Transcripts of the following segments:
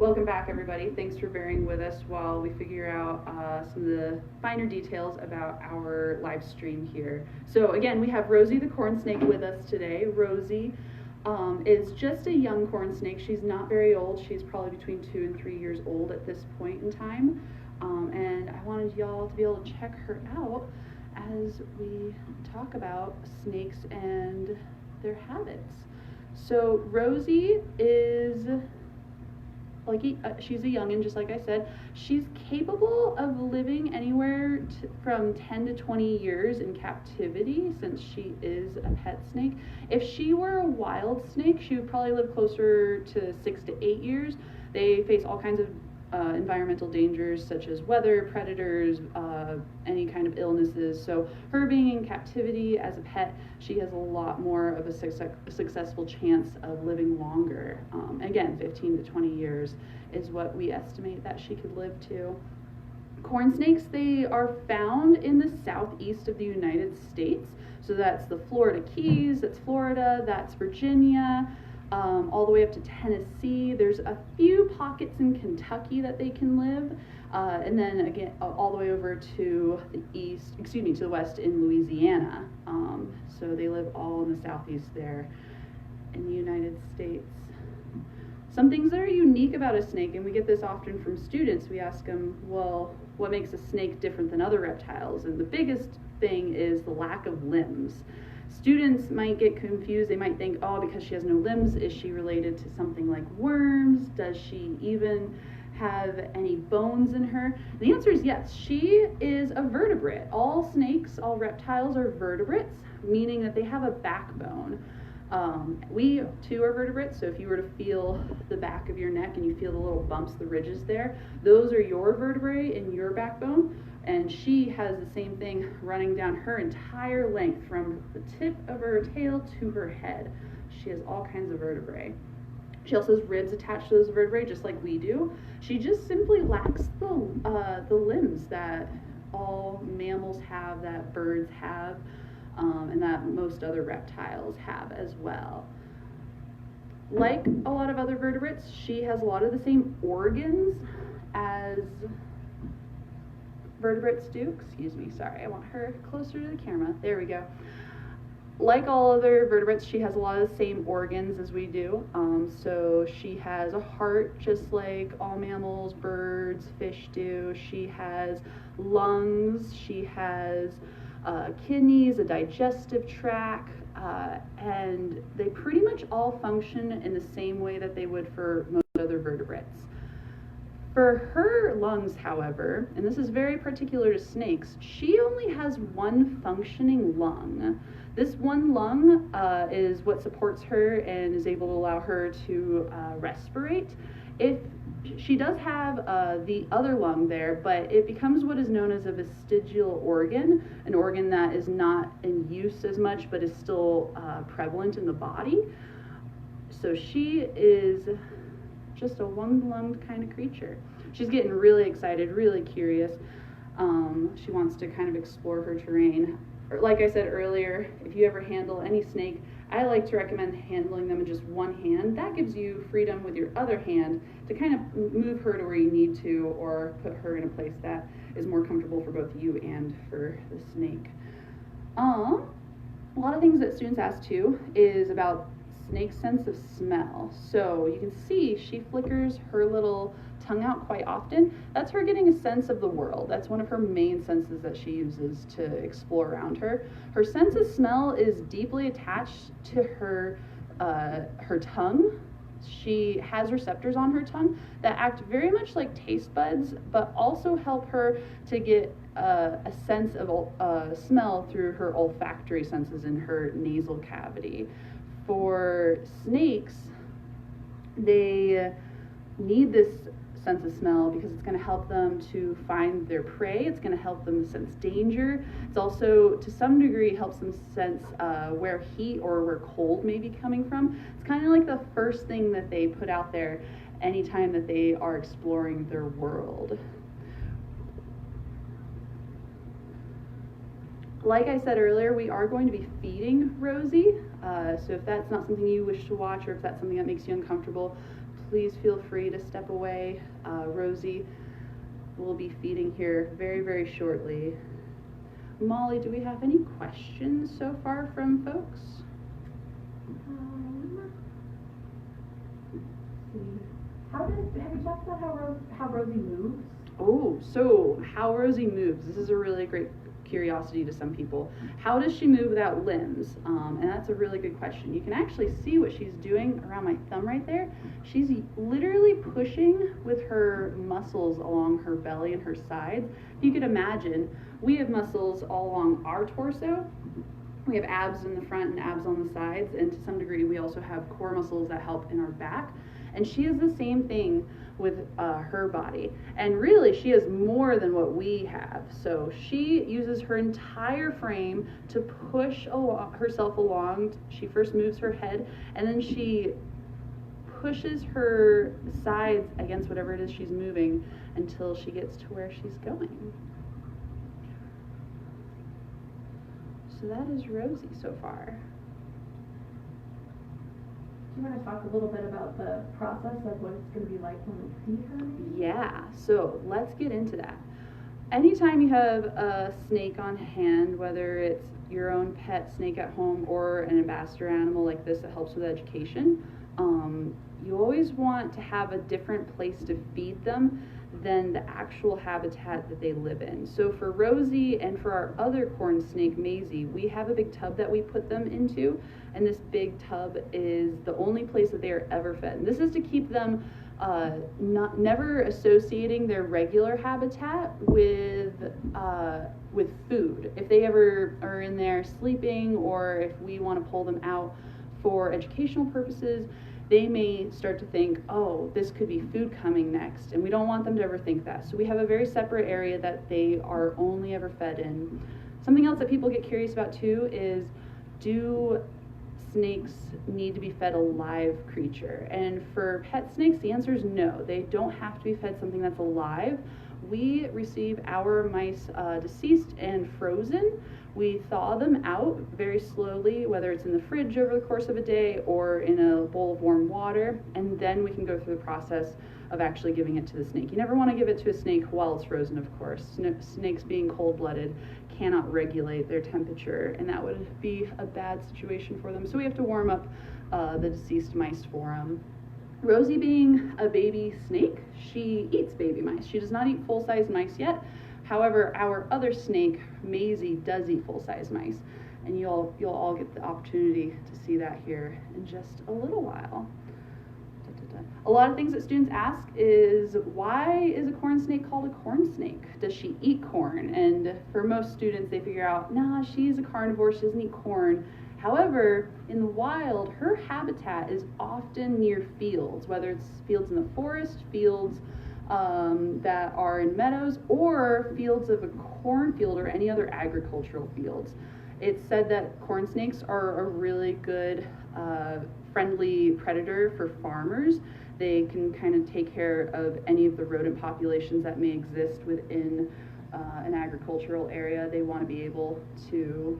Welcome back, everybody. Thanks for bearing with us while we figure out some of the finer details about our live stream here. So again, we have Rosie the corn snake with us today. Rosie is just a young corn snake. She's not very old. She's probably between 2 and 3 years old at this point in time. And I wanted y'all to be able to check her out as we talk about snakes and their habits. So Rosie is she's a youngin', just like I said. She's capable of living anywhere from 10 to 20 years in captivity, since she is a pet snake. If she were a wild snake, she would probably live closer to 6 to 8 years. They face all kinds of environmental dangers such as weather, predators, any kind of illnesses. So her being in captivity as a pet, she has a lot more of a successful chance of living longer. Again, 15 to 20 years is what we estimate that she could live to. Corn snakes, they are found in the southeast of the United States. So that's the Florida Keys, that's Florida, that's Virginia, all the way up to Tennessee. There's a few pockets in Kentucky that they can live, and then again all the way over to the west in Louisiana. So they live all in the southeast there in the United States. Some things that are unique about a snake, and we get this often from students, we ask them, well, what makes a snake different than other reptiles? And the biggest thing is the lack of limbs. Students might get confused. They might think, oh, because she has no limbs, is she related to something like worms? Does she even have any bones in her? The answer is yes. She is a vertebrate. All snakes, all reptiles are vertebrates, meaning that they have a backbone. We too are vertebrates, so if you were to feel the back of your neck and you feel the little bumps, the ridges there, those are your vertebrae in your backbone. And she has the same thing running down her entire length from the tip of her tail to her head. She has all kinds of vertebrae. She also has ribs attached to those vertebrae, just like we do. She just simply lacks the limbs that all mammals have, that birds have, and that most other reptiles have as well. Like a lot of other vertebrates, she has a lot of the same organs as vertebrates do. Excuse me, sorry, I want her closer to the camera. There we go. Like all other vertebrates, she has a lot of the same organs as we do. So she has a heart just like all mammals, birds, fish do. She has lungs, she has kidneys, a digestive tract, and they pretty much all function in the same way that they would for most other vertebrates. For her lungs, however, and this is very particular to snakes, she only has one functioning lung. This one lung is what supports her and is able to allow her to respirate. If she does have the other lung there, but it becomes what is known as a vestigial organ, an organ that is not in use as much but is still prevalent in the body. So she is just a one-lunged kind of creature. She's getting really excited, really curious. She wants to kind of explore her terrain. Like I said earlier, if you ever handle any snake, I like to recommend handling them in just one hand. That gives you freedom with your other hand to kind of move her to where you need to, or put her in a place that is more comfortable for both you and for the snake. A lot of things that students ask too is about snake's sense of smell. So you can see she flickers her little tongue out quite often. That's her getting a sense of the world. That's one of her main senses that she uses to explore around her. Her sense of smell is deeply attached to her tongue. She has receptors on her tongue that act very much like taste buds, but also help her to get a sense of smell through her olfactory senses in her nasal cavity. For snakes, they need this sense of smell because it's going to help them to find their prey. It's going to help them sense danger. It's also, to some degree, helps them sense where heat or where cold may be coming from. It's kind of like the first thing that they put out there anytime that they are exploring their world. Like I said earlier, we are going to be feeding Rosie, so if that's not something you wish to watch, or if that's something that makes you uncomfortable, please feel free to step away. Rosie will be feeding here very, very shortly. Molly, do we have any questions so far from folks? Have you talked about how Rosie moves? Oh, so how Rosie moves. This is a really great curiosity to some people. How does she move without limbs? And that's a really good question. You can actually see what she's doing around my thumb right there. She's literally pushing with her muscles along her belly and her sides. If you could imagine, we have muscles all along our torso. We have abs in the front and abs on the sides, and to some degree we also have core muscles that help in our back. And she is the same thing with her body. And really, she has more than what we have. So she uses her entire frame to push herself along. She first moves her head, and then she pushes her sides against whatever it is she's moving until she gets to where she's going. So that is Rosie so far. Do you want to talk a little bit about the process of what it's going to be like when we feed her? Yeah, so let's get into that. Anytime you have a snake on hand, whether it's your own pet snake at home or an ambassador animal like this that helps with education, you always want to have a different place to feed them than the actual habitat that they live in. So for Rosie and for our other corn snake, Maisie, we have a big tub that we put them into, and this big tub is the only place that they are ever fed. And this is to keep them never associating their regular habitat with food. If they ever are in there sleeping, or if we want to pull them out for educational purposes, they may start to think, oh, this could be food coming next, and we don't want them to ever think that. So we have a very separate area that they are only ever fed in. Something else that people get curious about too is, do snakes need to be fed a live creature? And for pet snakes, the answer is no. They don't have to be fed something that's alive. We receive our mice deceased and frozen. We thaw them out very slowly, whether it's in the fridge over the course of a day or in a bowl of warm water, and then we can go through the process of actually giving it to the snake. You never want to give it to a snake while it's frozen, of course. Snakes, being cold-blooded, cannot regulate their temperature, and that would be a bad situation for them. So we have to warm up the deceased mice for them. Rosie, being a baby snake, she eats baby mice. She does not eat full-size mice yet. However, our other snake, Maisie, does eat full-size mice, and you'll all get the opportunity to see that here in just a little while. A lot of things that students ask is, why is a corn snake called a corn snake? Does she eat corn? And for most students, they figure out, nah, she's a carnivore, she doesn't eat corn. However, in the wild, her habitat is often near fields, whether it's fields in the forest, fields that are in meadows, or fields of a cornfield or any other agricultural fields. It's said that corn snakes are a really good friendly predator for farmers. They can kind of take care of any of the rodent populations that may exist within an agricultural area. They want to be able to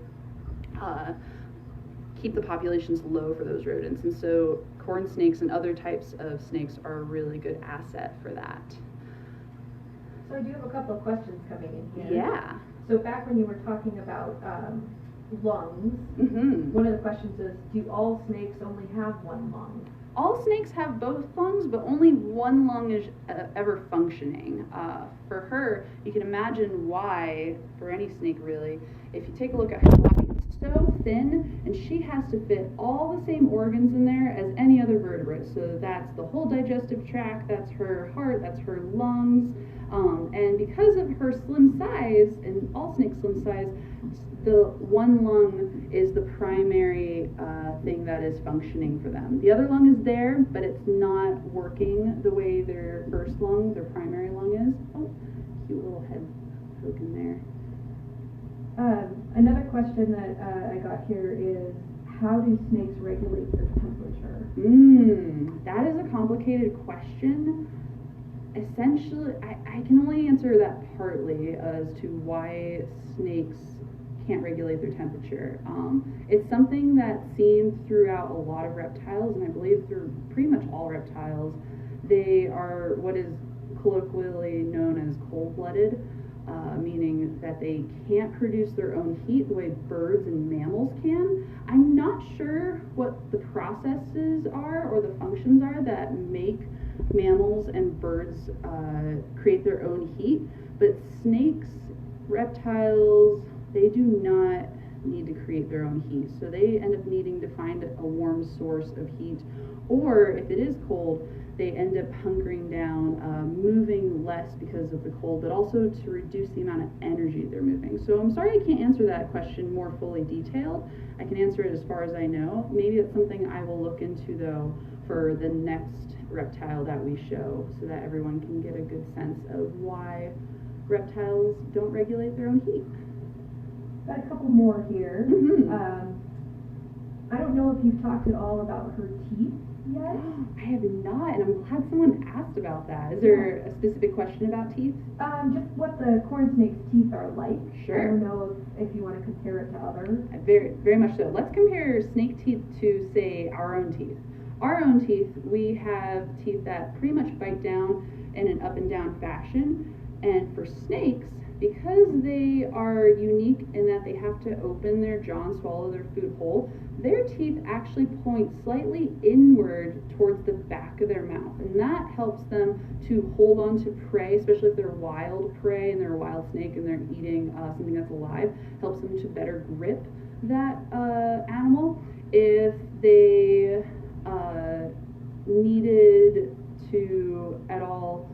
keep the populations low for those rodents, and so corn snakes and other types of snakes are a really good asset for that. So I do have a couple of questions coming in here. Yeah. So back when you were talking about lungs, one of the questions is, do all snakes only have one lung? All snakes have both lungs, but only one lung is ever functioning. For her, you can imagine why, for any snake really, if you take a look at her body, it's so thin, and she has to fit all the same organs in there as any other vertebrate. So that's the whole digestive tract, that's her heart, that's her lungs, and because of her slim size, and all snakes slim size, the one lung is the primary thing that is functioning for them. The other lung is there, but it's not working the way their first lung, their primary lung is. Oh, cute little head poke in there. Another question that I got here is, how do snakes regulate their temperature? That is a complicated question. Essentially, I can only answer that partly as to why snakes can't regulate their temperature. It's something that's seen throughout a lot of reptiles, and I believe through pretty much all reptiles. They are what is colloquially known as cold-blooded, meaning that they can't produce their own heat the way birds and mammals can. I'm not sure what the processes are or the functions are that make mammals and birds create their own heat, but snakes, reptiles, they do not need to create their own heat, so they end up needing to find a warm source of heat, or if it is cold, they end up hunkering down, moving less because of the cold, but also to reduce the amount of energy they're moving. So I'm sorry I can't answer that question more fully detailed. I can answer it as far as I know. Maybe that's something I will look into though for the next reptile that we show, so that everyone can get a good sense of why reptiles don't regulate their own heat. Got a couple more here. Mm-hmm. I don't know if you've talked at all about her teeth yet. I have not, and I'm glad someone asked about that. Is there a specific question about teeth? Just what the corn snake's teeth are like. Sure. I don't know if you want to compare it to others. Very, very much so. Let's compare snake teeth to, say, our own teeth. Our own teeth, we have teeth that pretty much bite down in an up and down fashion. And for snakes, because they are unique in that they have to open their jaw and swallow their food whole, their teeth actually point slightly inward towards the back of their mouth. And that helps them to hold on to prey, especially if they're wild prey and they're a wild snake and they're eating something that's alive, helps them to better grip that animal. If they needed to at all,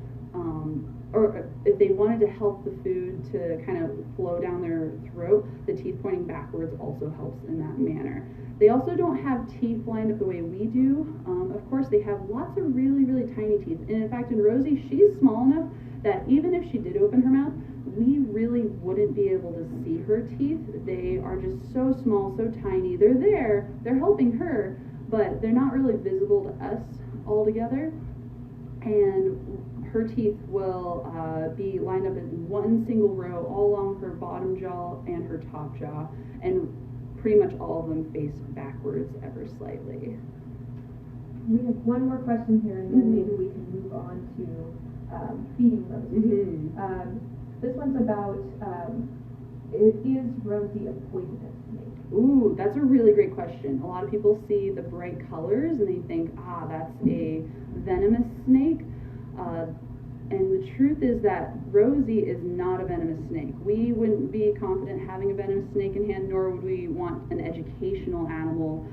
or if they wanted to help the food to kind of flow down their throat, the teeth pointing backwards also helps in that manner. They also don't have teeth lined up the way we do. Of course, they have lots of really, really tiny teeth. And in fact, in Rosie, she's small enough that even if she did open her mouth, we really wouldn't be able to see her teeth. They are just so small, so tiny. They're there, they're helping her, but they're not really visible to us altogether. And her teeth will be lined up in one single row all along her bottom jaw and her top jaw, and pretty much all of them face backwards ever slightly. We have one more question here, and then maybe we can move on to feeding Rosie. This one's about, is Rosie a poisonous snake? Ooh, that's a really great question. A lot of people see the bright colors and they think, that's a venomous snake. And the truth is that Rosie is not a venomous snake. We wouldn't be confident having a venomous snake in hand, nor would we want an educational animal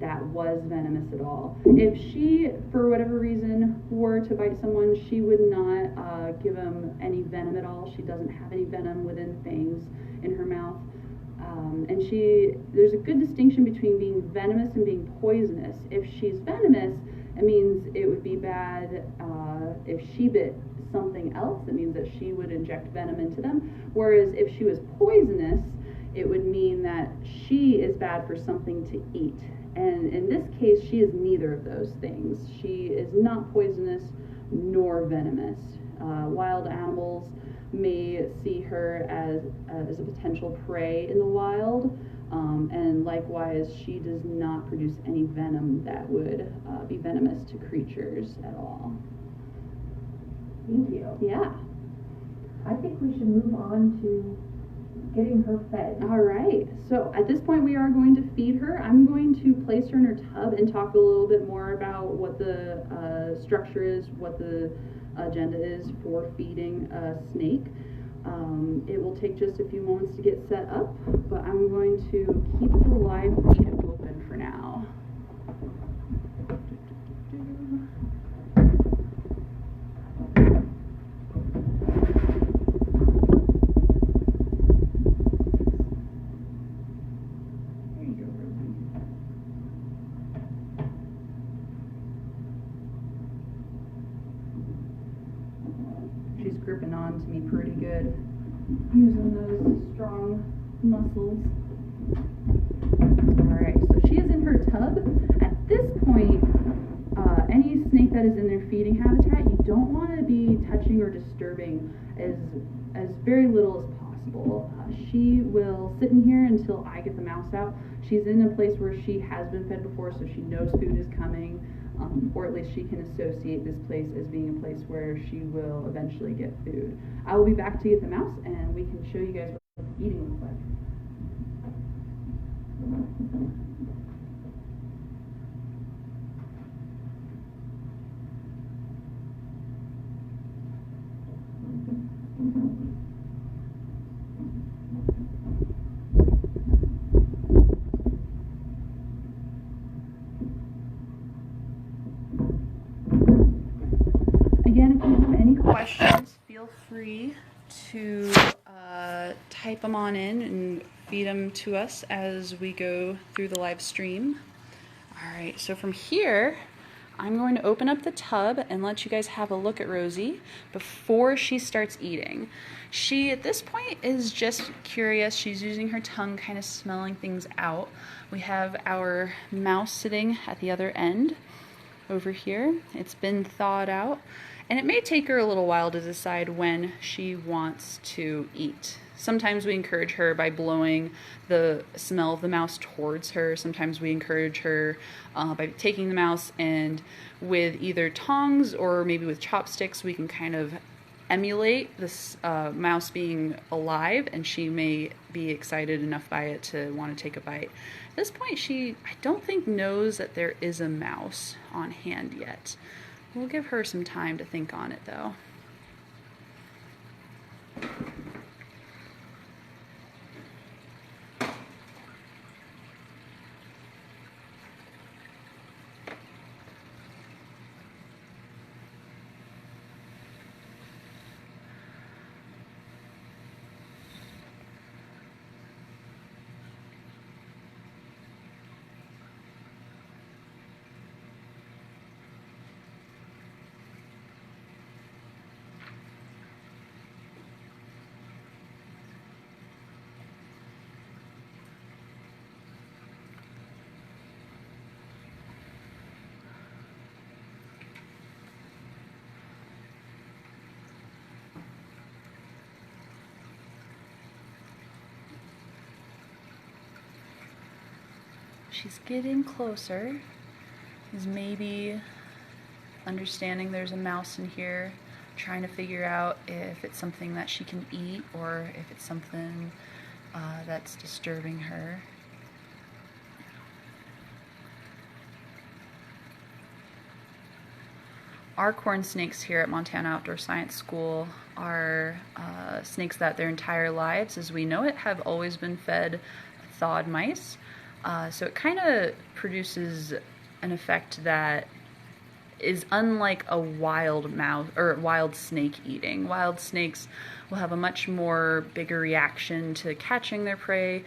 that was venomous at all. If she, for whatever reason, were to bite someone, she would not give them any venom at all. She doesn't have any venom within fangs in her mouth. And there's a good distinction between being venomous and being poisonous. If she's venomous, it means it would be bad if she bit something else. It means that she would inject venom into them. Whereas if she was poisonous, it would mean that she is bad for something to eat. And in this case, she is neither of those things. She is not poisonous nor venomous. Wild animals may see her as a potential prey in the wild. And likewise, she does not produce any venom that would be venomous to creatures at all. Thank you. Yeah. I think we should move on to getting her fed. All right. So at this point, we are going to feed her. I'm going to place her in her tub and talk a little bit more about what the structure is, what the agenda is for feeding a snake. It will take just a few moments to get set up, but I'm going to keep the live feed open for now. There you go, Rosie. She's gripping on to me pretty good, using those strong muscles. Alright, so she is in her tub. At this point, any snake that is in their feeding habitat, you don't want to be touching or disturbing as very little as flexible. She will sit in here until I get the mouse out. She's in a place where she has been fed before, so she knows food is coming, or at least she can associate this place as being a place where she will eventually get food. I will be back to get the mouse, and we can show you guys what eating looks like. Again, if you have any questions, feel free to type them on in and feed them to us as we go through the live stream. All right, so from here, I'm going to open up the tub and let you guys have a look at Rosie before she starts eating. She, at this point, is just curious. She's using her tongue, kind of smelling things out. We have our mouse sitting at the other end over here. It's been thawed out, and it may take her a little while to decide when she wants to eat. Sometimes we encourage her by blowing the smell of the mouse towards her. Sometimes we encourage her by taking the mouse, and with either tongs or maybe with chopsticks, we can kind of emulate this mouse being alive, and she may be excited enough by it to want to take a bite. At this point, she, I don't think, knows that there is a mouse on hand yet. We'll give her some time to think on it, though. She's getting closer. Is maybe understanding there's a mouse in here, trying to figure out if it's something that she can eat or if it's something that's disturbing her. Our corn snakes here at Montana Outdoor Science School are snakes that their entire lives, as we know it, have always been fed thawed mice. So it kind of produces an effect that is unlike a wild mouse or wild snake eating. Wild snakes will have a much more bigger reaction to catching their prey.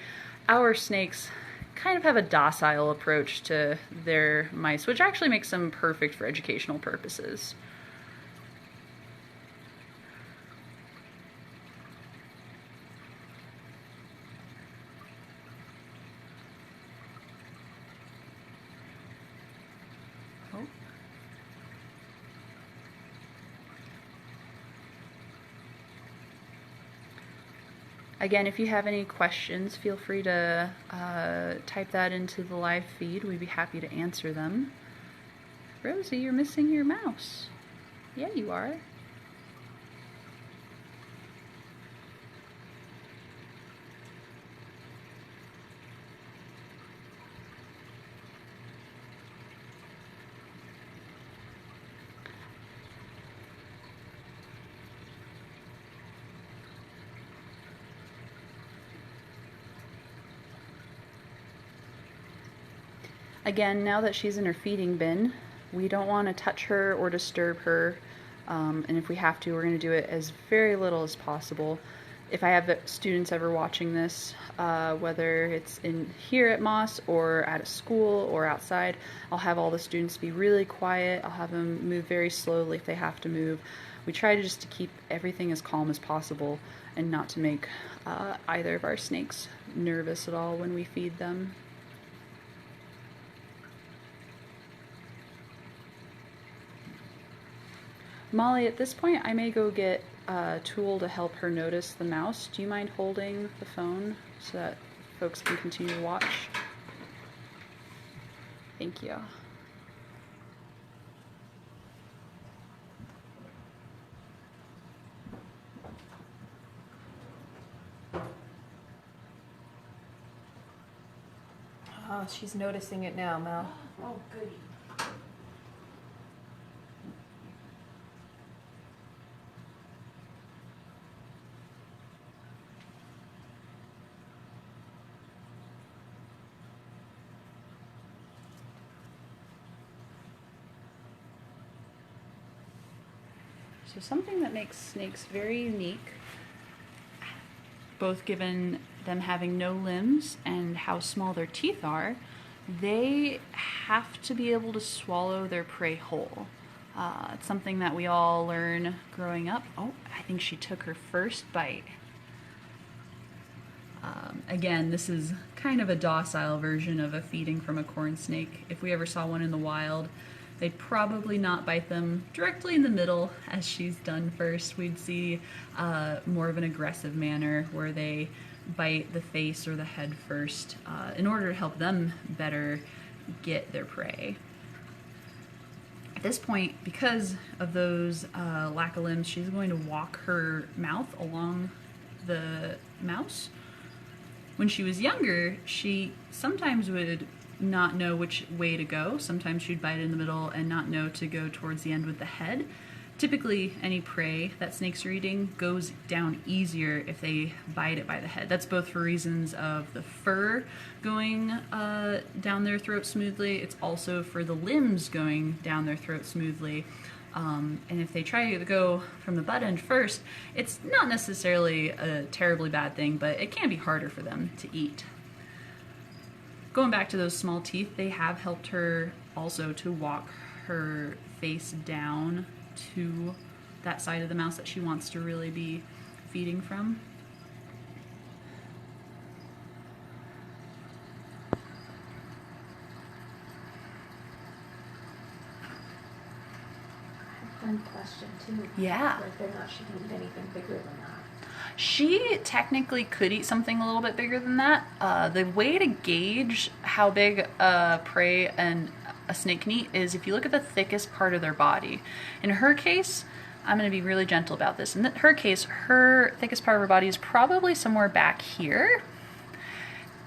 Our snakes kind of have a docile approach to their mice, which actually makes them perfect for educational purposes. Again, if you have any questions, feel free to type that into the live feed. We'd be happy to answer them. Rosie, you're missing your mouse. Yeah, you are. Again, now that she's in her feeding bin, we don't want to touch her or disturb her, and if we have to, we're going to do it as very little as possible. If I have students ever watching this, whether it's in here at Moss or at a school or outside, I'll have all the students be really quiet. I'll have them move very slowly if they have to move. We try to just to keep everything as calm as possible and not to make either of our snakes nervous at all when we feed them. Molly, at this point, I may go get tool to help her notice the mouse. Do you mind holding the phone so that folks can continue to watch? Thank you. Oh, she's noticing it now, Mel. Oh, goody. So something that makes snakes very unique, both given them having no limbs and how small their teeth are, they have to be able to swallow their prey whole. It's something that we all learn growing up. Oh, I think she took her first bite. Again, this is kind of a docile version of a feeding from a corn snake. If we ever saw one in the wild, they'd probably not bite them directly in the middle as she's done first. We'd see more of an aggressive manner where they bite the face or the head first in order to help them better get their prey. At this point, because of those lack of limbs, she's going to walk her mouth along the mouse. When she was younger, she sometimes would not know which way to go. Sometimes she'd bite in the middle and not know to go towards the end with the head. Typically, any prey that snakes are eating goes down easier if they bite it by the head. That's both for reasons of the fur going down their throat smoothly. It's also for the limbs going down their throat smoothly. And if they try to go from the butt end first, it's not necessarily a terribly bad thing, but it can be harder for them to eat. Going back to those small teeth, they have helped her also to walk her face down to that side of the mouse that she wants to really be feeding from. Fun question too. Yeah. Whether or not she can eat anything bigger than that. She technically could eat something a little bit bigger than that. The way to gauge how big a prey and a snake can eat is if you look at the thickest part of their body. In her case, I'm going to be really gentle about this. In her case, her thickest part of her body is probably somewhere back here.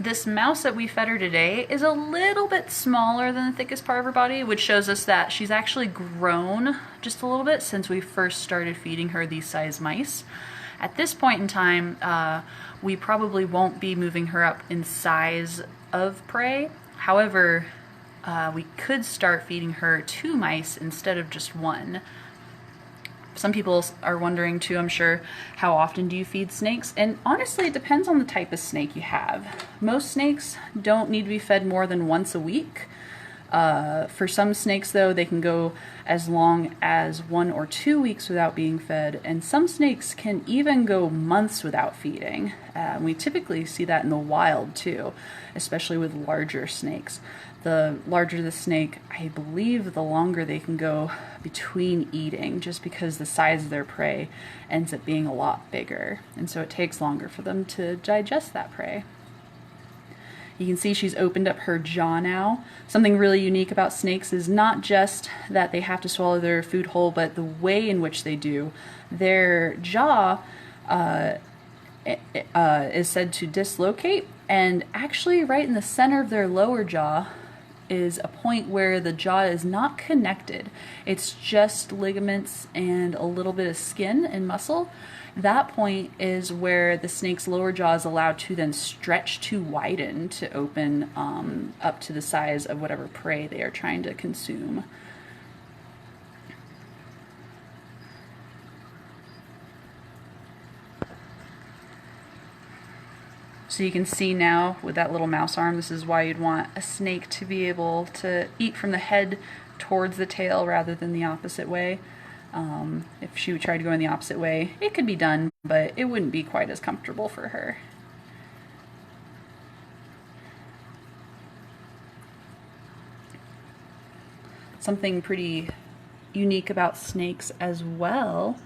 This mouse that we fed her today is a little bit smaller than the thickest part of her body, which shows us that she's actually grown just a little bit since we first started feeding her these size mice. At this point in time, we probably won't be moving her up in size of prey. However, we could start feeding her 2 mice instead of just 1. Some people are wondering too, I'm sure, how often do you feed snakes? And honestly, it depends on the type of snake you have. Most snakes don't need to be fed more than once a week. For some snakes, though, they can go as long as 1 or 2 weeks without being fed, and some snakes can even go months without feeding. We typically see that in the wild, too, especially with larger snakes. The larger the snake, I believe the longer they can go between eating, just because the size of their prey ends up being a lot bigger, and so it takes longer for them to digest that prey. You can see she's opened up her jaw now. Something really unique about snakes is not just that they have to swallow their food whole, but the way in which they do. Their jaw is said to dislocate, and actually right in the center of their lower jaw is a point where the jaw is not connected. It's just ligaments and a little bit of skin and muscle. That point is where the snake's lower jaw is allowed to then stretch to widen to open up to the size of whatever prey they are trying to consume. So you can see now with that little mouse arm, this is why you'd want a snake to be able to eat from the head towards the tail rather than the opposite way. If she would try to go in the opposite way, it could be done, but it wouldn't be quite as comfortable for her. Something pretty unique about snakes as well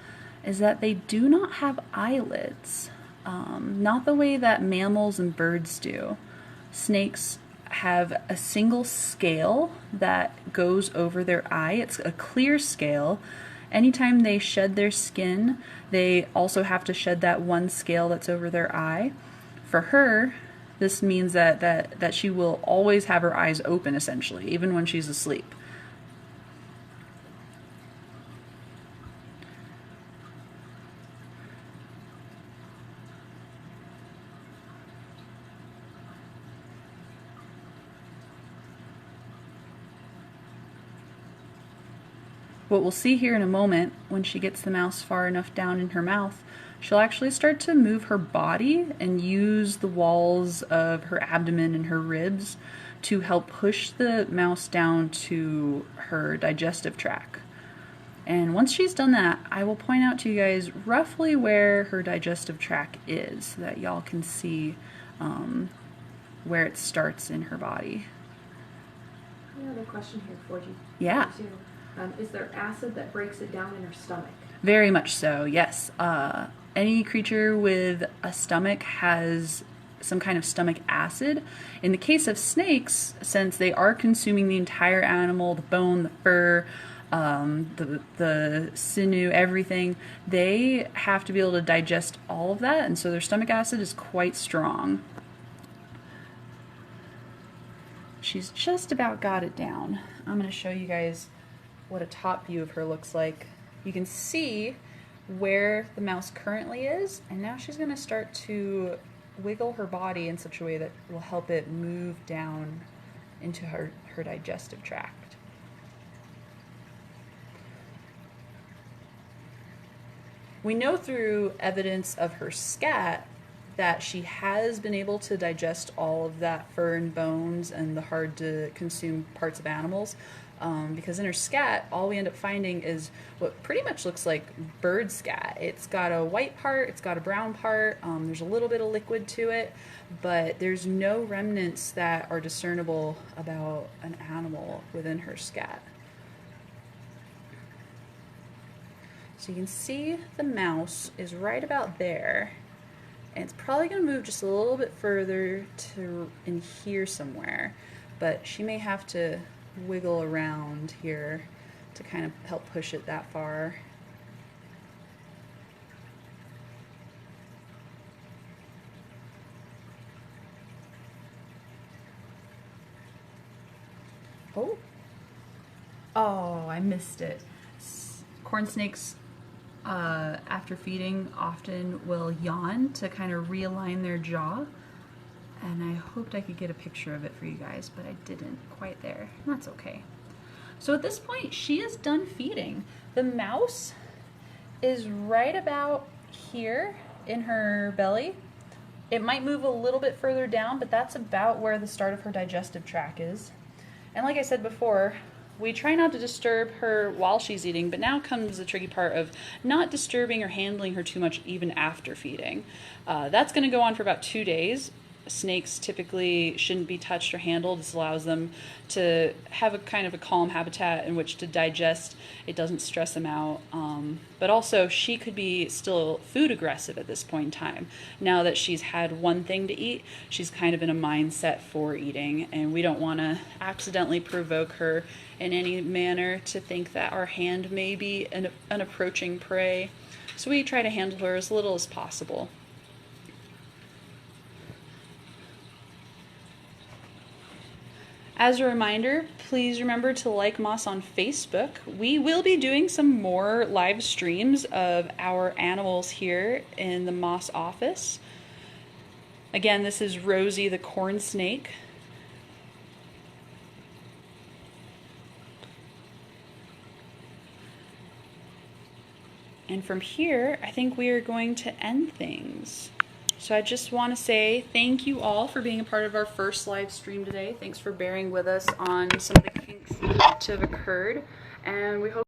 is that they do not have eyelids. Not the way that mammals and birds do. Snakes have a single scale that goes over their eye. It's a clear scale. Anytime they shed their skin, they also have to shed that one scale that's over their eye. For her, this means that she will always have her eyes open, essentially, even when she's asleep. What we'll see here in a moment, when she gets the mouse far enough down in her mouth, she'll actually start to move her body and use the walls of her abdomen and her ribs to help push the mouse down to her digestive tract. And once she's done that, I will point out to you guys roughly where her digestive tract is so that y'all can see where it starts in her body. Another question here for you. Yeah. Is there acid that breaks it down in her stomach? Very much so, yes. Any creature with a stomach has some kind of stomach acid. In the case of snakes, since they are consuming the entire animal, the bone, the fur, the sinew, everything, they have to be able to digest all of that, and so their stomach acid is quite strong. She's just about got it down. I'm going to show you guys what a top view of her looks like. You can see where the mouse currently is, and now she's going to start to wiggle her body in such a way that will help it move down into her digestive tract. We know through evidence of her scat that she has been able to digest all of that fur and bones and the hard to consume parts of animals. Because in her scat, all we end up finding is what pretty much looks like bird scat. It's got a white part, it's got a brown part, there's a little bit of liquid to it, but there's no remnants that are discernible about an animal within her scat. So you can see the mouse is right about there, and it's probably going to move just a little bit further to in here somewhere, but she may have to wiggle around here to kind of help push it that far. Oh, I missed it. Corn snakes after feeding often will yawn to kind of realign their jaw. And I hoped I could get a picture of it for you guys, but I didn't quite there. That's okay. So at this point, she is done feeding. The mouse is right about here in her belly. It might move a little bit further down, but that's about where the start of her digestive tract is. And like I said before, we try not to disturb her while she's eating, but now comes the tricky part of not disturbing or handling her too much even after feeding. That's going to go on for about 2 days. Snakes typically shouldn't be touched or handled. This allows them to have a kind of a calm habitat in which to digest. It doesn't stress them out. But also, she could be still food aggressive at this point in time. Now that she's had one thing to eat, she's kind of in a mindset for eating, and we don't want to accidentally provoke her in any manner to think that our hand may be an approaching prey. So we try to handle her as little as possible. As a reminder, please remember to like Moss on Facebook. We will be doing some more live streams of our animals here in the Moss office. Again, this is Rosie the corn snake. And from here, I think we are going to end things. So I just want to say thank you all for being a part of our first live stream today. Thanks for bearing with us on some of the kinks that have occurred. And we hope